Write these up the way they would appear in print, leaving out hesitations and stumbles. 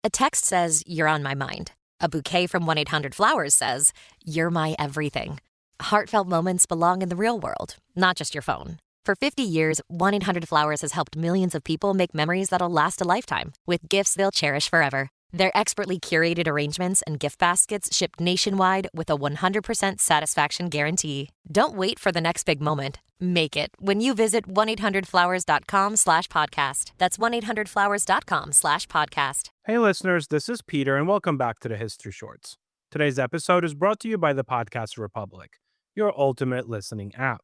A text says, "You're on my mind." A bouquet from 1-800-Flowers says, "You're my everything." Heartfelt moments belong in the real world, not just your phone. For 50 years, 1-800-Flowers has helped millions of people make memories that'll last a lifetime with gifts they'll cherish forever. Their expertly curated arrangements and gift baskets ship nationwide with a 100% satisfaction guarantee. Don't wait for the next big moment. Make it when you visit 1-800-Flowers.com/podcast. That's 1-800-Flowers.com/podcast. Hey listeners, this is Peter and welcome back to the History Shorts. Today's episode is brought to you by the Podcast Republic, your ultimate listening app.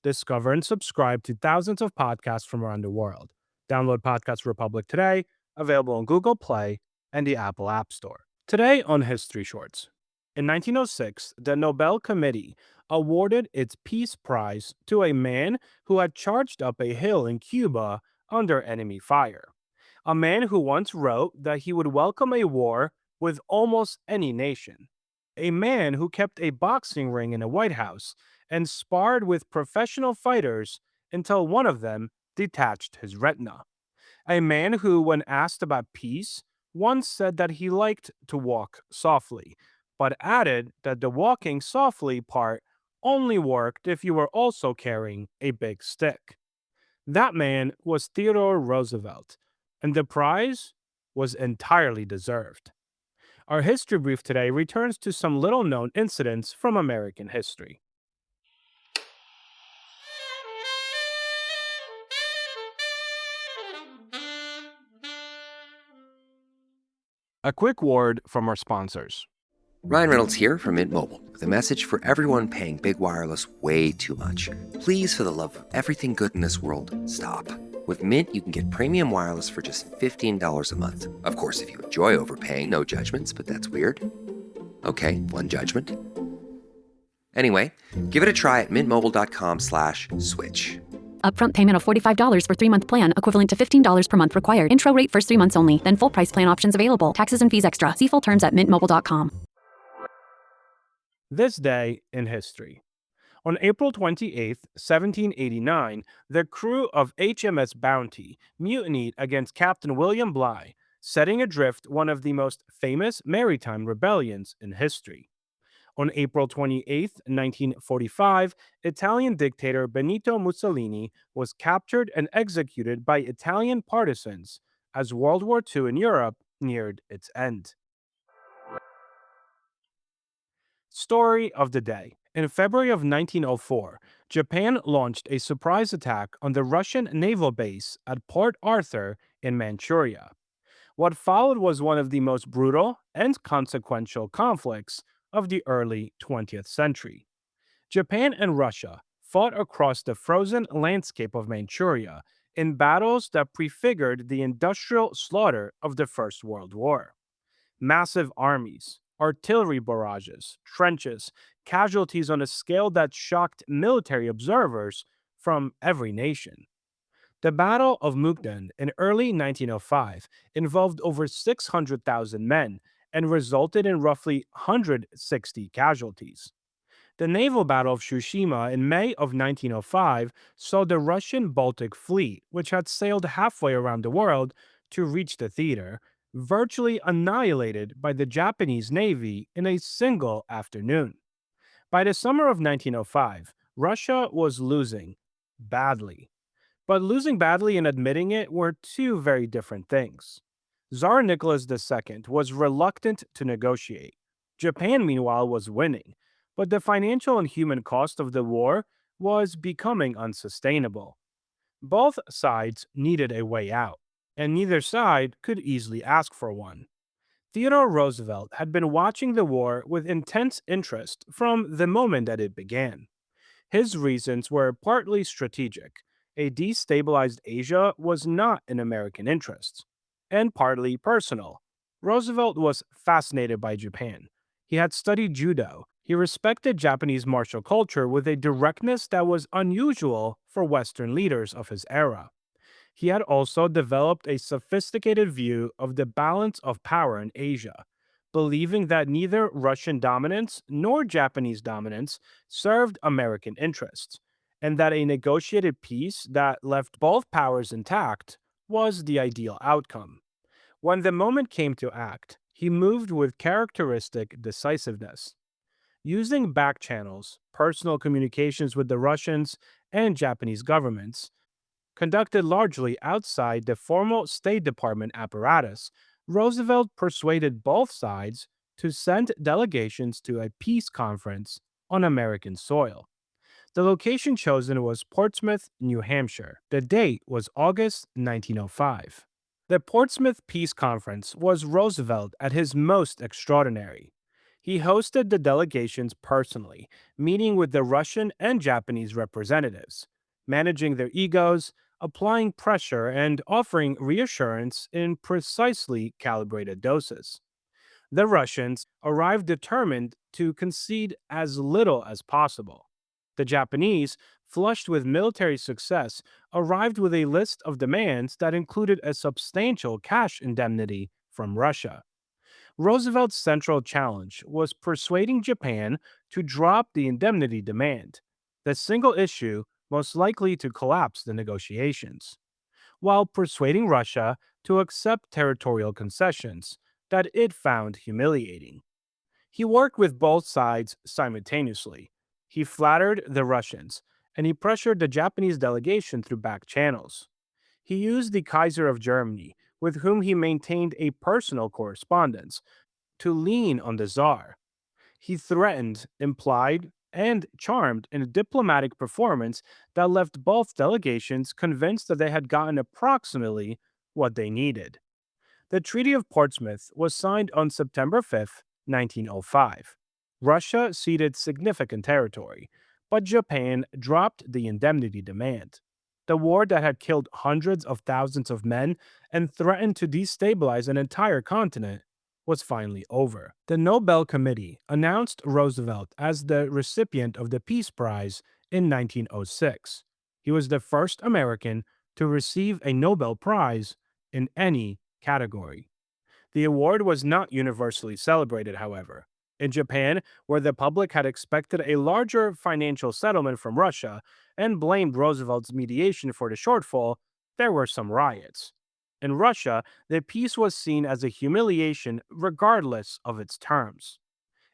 Discover and subscribe to thousands of podcasts from around the world. Download Podcast Republic today, available on Google Play and the Apple App Store. Today on History Shorts. In 1906, the Nobel Committee awarded its Peace Prize to a man who had charged up a hill in Cuba under enemy fire. A man who once wrote that he would welcome a war with almost any nation. A man who kept a boxing ring in the White House and sparred with professional fighters until one of them detached his retina. A man who, when asked about peace, once said that he liked to walk softly, but added that the walking softly part only worked if you were also carrying a big stick. That man was Theodore Roosevelt, and the prize was entirely deserved. Our history brief today returns to some little known incidents from American history. A quick word from our sponsors. Ryan Reynolds here from Mint Mobile with a message for everyone paying big wireless way too much. Please, for the love of everything good in this world, stop. With Mint, you can get premium wireless for just $15 a month. Of course, if you enjoy overpaying, no judgments, but that's weird. Okay, one judgment. Anyway, give it a try at mintmobile.com/switch. Upfront payment of $45 for 3-month plan, equivalent to $15 per month required. Intro rate first 3 months only, then full price plan options available. Taxes and fees extra. See full terms at mintmobile.com. This day in history. On April 28, 1789, the crew of HMS Bounty mutinied against Captain William Bligh, setting adrift one of the most famous maritime rebellions in history. On April 28, 1945, Italian dictator Benito Mussolini was captured and executed by Italian partisans as World War II in Europe neared its end. Story of the day. In February of 1904, Japan launched a surprise attack on the Russian naval base at Port Arthur in Manchuria. What followed was one of the most brutal and consequential conflicts of the early 20th century. Japan and Russia fought across the frozen landscape of Manchuria in battles that prefigured the industrial slaughter of the First World War. Massive armies, artillery barrages, trenches, casualties on a scale that shocked military observers from every nation. The Battle of Mukden in early 1905 involved over 600,000 men and resulted in roughly 160 casualties. The naval battle of Tsushima in May of 1905 saw the Russian Baltic Fleet, which had sailed halfway around the world to reach the theater, virtually annihilated by the Japanese Navy in a single afternoon. By the summer of 1905, Russia was losing badly. But losing badly and admitting it were two very different things. Tsar Nicholas II was reluctant to negotiate. Japan, meanwhile, was winning, but the financial and human cost of the war was becoming unsustainable. Both sides needed a way out, and neither side could easily ask for one. Theodore Roosevelt had been watching the war with intense interest from the moment that it began. His reasons were partly strategic. A destabilized Asia was not in American interests, and partly personal. Roosevelt was fascinated by Japan. He had studied judo. He respected Japanese martial culture with a directness that was unusual for Western leaders of his era. He had also developed a sophisticated view of the balance of power in Asia, believing that neither Russian dominance nor Japanese dominance served American interests, and that a negotiated peace that left both powers intact was the ideal outcome. When the moment came to act, he moved with characteristic decisiveness. Using back channels, personal communications with the Russians and Japanese governments, conducted largely outside the formal State Department apparatus, Roosevelt persuaded both sides to send delegations to a peace conference on American soil. The location chosen was Portsmouth, New Hampshire. The date was August 1905. The Portsmouth Peace Conference was Roosevelt at his most extraordinary. He hosted the delegations personally, meeting with the Russian and Japanese representatives, managing their egos, applying pressure, and offering reassurance in precisely calibrated doses. The Russians arrived determined to concede as little as possible. The Japanese, flushed with military success, arrived with a list of demands that included a substantial cash indemnity from Russia. Roosevelt's central challenge was persuading Japan to drop the indemnity demand, the single issue most likely to collapse the negotiations, while persuading Russia to accept territorial concessions that it found humiliating. He worked with both sides simultaneously. He flattered the Russians, and he pressured the Japanese delegation through back channels. He used the Kaiser of Germany, with whom he maintained a personal correspondence, to lean on the Tsar. He threatened, implied, and charmed in a diplomatic performance that left both delegations convinced that they had gotten approximately what they needed. The Treaty of Portsmouth was signed on September 5, 1905. Russia ceded significant territory, but Japan dropped the indemnity demand. The war that had killed hundreds of thousands of men and threatened to destabilize an entire continent was finally over. The Nobel Committee announced Roosevelt as the recipient of the Peace Prize in 1906. He was the first American to receive a Nobel Prize in any category. The award was not universally celebrated, however. In Japan, where the public had expected a larger financial settlement from Russia and blamed Roosevelt's mediation for the shortfall, there were some riots. In Russia, the peace was seen as a humiliation regardless of its terms.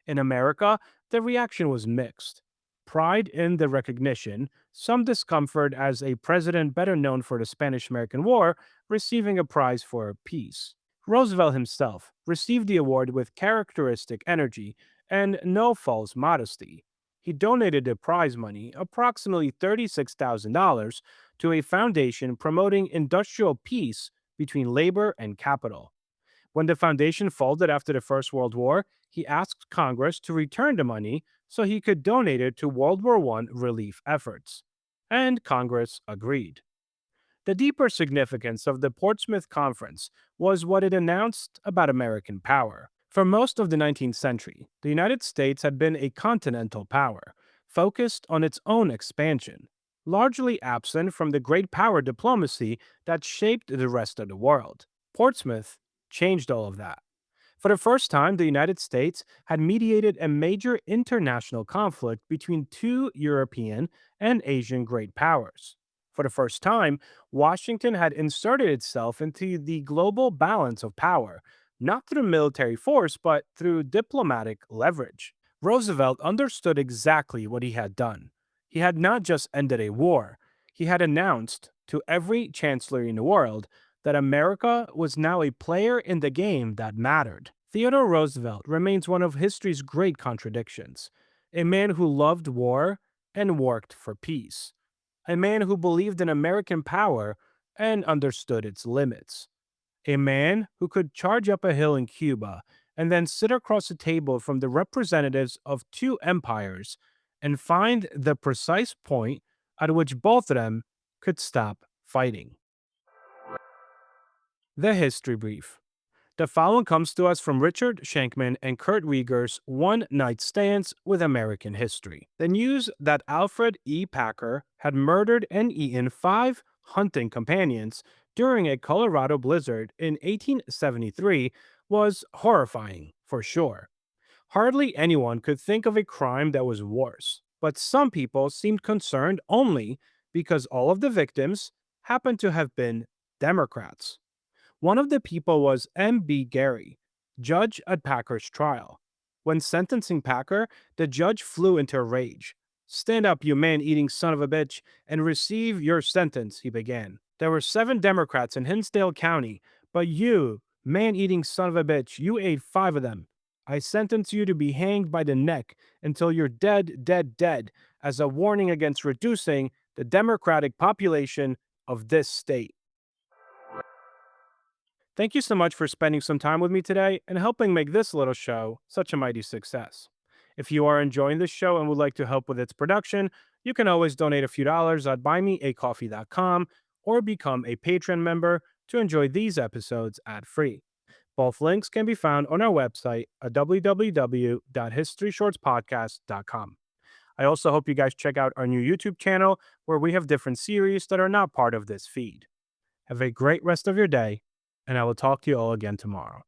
In America, the reaction was mixed. Pride in the recognition, some discomfort as a president better known for the Spanish American War receiving a prize for peace. Roosevelt himself received the award with characteristic energy and no false modesty. He donated the prize money, approximately $36,000, to a foundation promoting industrial peace between labor and capital. When the foundation folded after the First World War, he asked Congress to return the money so he could donate it to World War I relief efforts. And Congress agreed. The deeper significance of the Portsmouth Conference was what it announced about American power. For most of the 19th century, the United States had been a continental power, focused on its own expansion, largely absent from the great power diplomacy that shaped the rest of the world. Portsmouth changed all of that. For the first time, the United States had mediated a major international conflict between two European and Asian great powers. For the first time, Washington had inserted itself into the global balance of power, not through military force, but through diplomatic leverage. Roosevelt understood exactly what he had done. He had not just ended a war, he had announced to every chancellor in the world that America was now a player in the game that mattered. Theodore Roosevelt remains one of history's great contradictions, a man who loved war and worked for peace, a man who believed in American power and understood its limits, a man who could charge up a hill in Cuba and then sit across the table from the representatives of two empires and find the precise point at which both of them could stop fighting. The History Brief. The following comes to us from Richard Shankman and Kurt Rieger's One Night Stands with American History. The news that Alfred E. Packer had murdered and eaten 5 hunting companions during a Colorado blizzard in 1873 was horrifying, for sure. Hardly anyone could think of a crime that was worse, but some people seemed concerned only because all of the victims happened to have been Democrats. One of the people was M.B. Gary, judge at Packer's trial. When sentencing Packer, the judge flew into a rage. "Stand up, you man-eating son of a bitch, and receive your sentence," he began. "There were 7 Democrats in Hinsdale County, but you, man-eating son of a bitch, you ate 5 of them. I sentence you to be hanged by the neck until you're dead, dead, dead, as a warning against reducing the Democratic population of this state." Thank you so much for spending some time with me today and helping make this little show such a mighty success. If you are enjoying this show and would like to help with its production, you can always donate a few dollars at buymeacoffee.com or become a Patreon member to enjoy these episodes ad-free. Both links can be found on our website at www.historyshortspodcast.com. I also hope you guys check out our new YouTube channel where we have different series that are not part of this feed. Have a great rest of your day, and I will talk to you all again tomorrow.